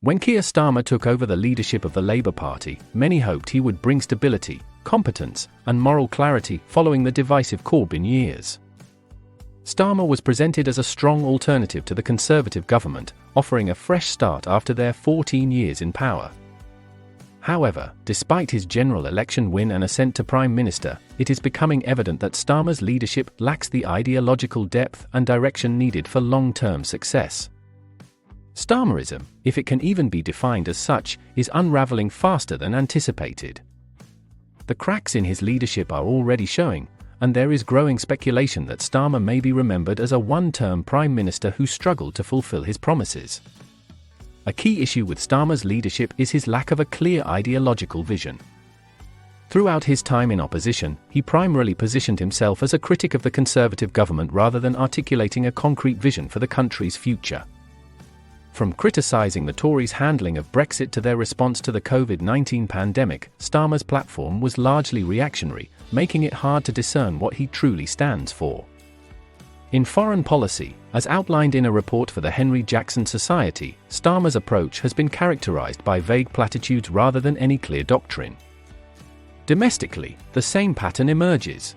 When Keir Starmer took over the leadership of the Labour Party, many hoped he would bring stability, competence, and moral clarity following the divisive Corbyn years. Starmer was presented as a strong alternative to the Conservative government, offering a fresh start after their 14 years in power. However, despite his general election win and ascent to Prime Minister, it is becoming evident that Starmer's leadership lacks the ideological depth and direction needed for long-term success. Starmerism, if it can even be defined as such, is unraveling faster than anticipated. The cracks in his leadership are already showing, and there is growing speculation that Starmer may be remembered as a one-term Prime Minister who struggled to fulfill his promises. A key issue with Starmer's leadership is his lack of a clear ideological vision. Throughout his time in opposition, he primarily positioned himself as a critic of the Conservative government rather than articulating a concrete vision for the country's future. From criticising the Tories' handling of Brexit to their response to the COVID-19 pandemic, Starmer's platform was largely reactionary, making it hard to discern what he truly stands for. In foreign policy, as outlined in a report for the Henry Jackson Society, Starmer's approach has been characterised by vague platitudes rather than any clear doctrine. Domestically, the same pattern emerges.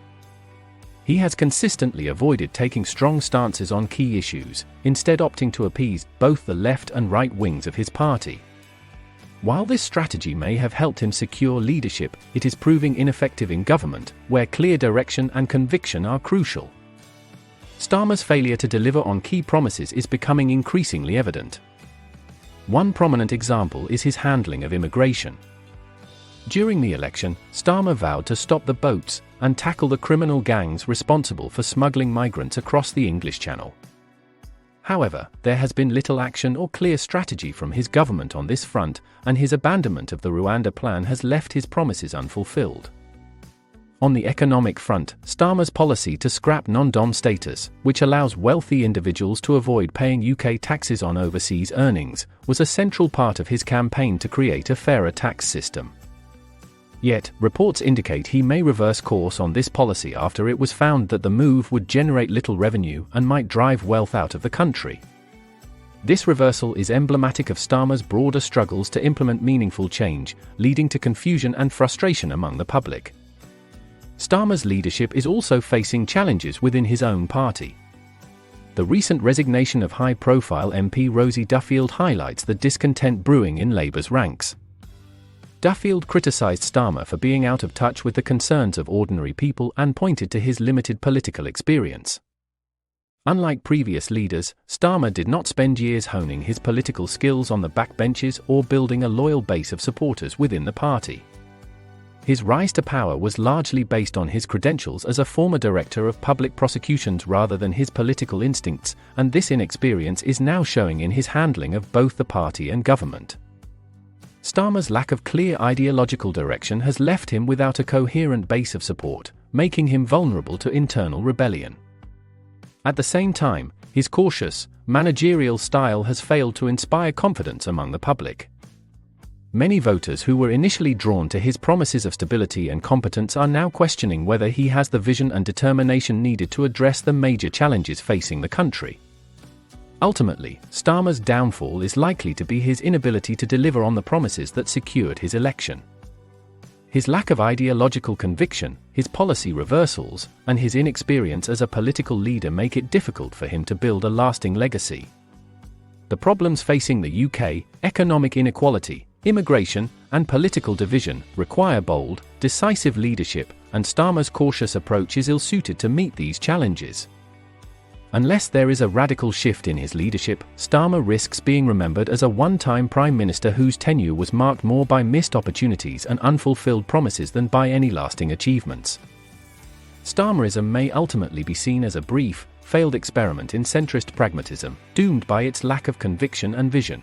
He has consistently avoided taking strong stances on key issues, instead opting to appease both the left and right wings of his party. While this strategy may have helped him secure leadership, it is proving ineffective in government, where clear direction and conviction are crucial. Starmer's failure to deliver on key promises is becoming increasingly evident. One prominent example is his handling of immigration. During the election, Starmer vowed to stop the boats and tackle the criminal gangs responsible for smuggling migrants across the English Channel. However, there has been little action or clear strategy from his government on this front, and his abandonment of the Rwanda plan has left his promises unfulfilled. On the economic front, Starmer's policy to scrap non-dom status, which allows wealthy individuals to avoid paying UK taxes on overseas earnings, was a central part of his campaign to create a fairer tax system. Yet, reports indicate he may reverse course on this policy after it was found that the move would generate little revenue and might drive wealth out of the country. This reversal is emblematic of Starmer's broader struggles to implement meaningful change, leading to confusion and frustration among the public. Starmer's leadership is also facing challenges within his own party. The recent resignation of high-profile MP Rosie Duffield highlights the discontent brewing in Labour's ranks. Duffield criticised Starmer for being out of touch with the concerns of ordinary people and pointed to his limited political experience. Unlike previous leaders, Starmer did not spend years honing his political skills on the backbenches or building a loyal base of supporters within the party. His rise to power was largely based on his credentials as a former director of public prosecutions rather than his political instincts, and this inexperience is now showing in his handling of both the party and government. Starmer's lack of clear ideological direction has left him without a coherent base of support, making him vulnerable to internal rebellion. At the same time, his cautious, managerial style has failed to inspire confidence among the public. Many voters who were initially drawn to his promises of stability and competence are now questioning whether he has the vision and determination needed to address the major challenges facing the country. Ultimately, Starmer's downfall is likely to be his inability to deliver on the promises that secured his election. His lack of ideological conviction, his policy reversals, and his inexperience as a political leader make it difficult for him to build a lasting legacy. The problems facing the UK, economic inequality, immigration, and political division, require bold, decisive leadership, and Starmer's cautious approach is ill-suited to meet these challenges. Unless there is a radical shift in his leadership, Starmer risks being remembered as a one-time Prime Minister whose tenure was marked more by missed opportunities and unfulfilled promises than by any lasting achievements. Starmerism may ultimately be seen as a brief, failed experiment in centrist pragmatism, doomed by its lack of conviction and vision.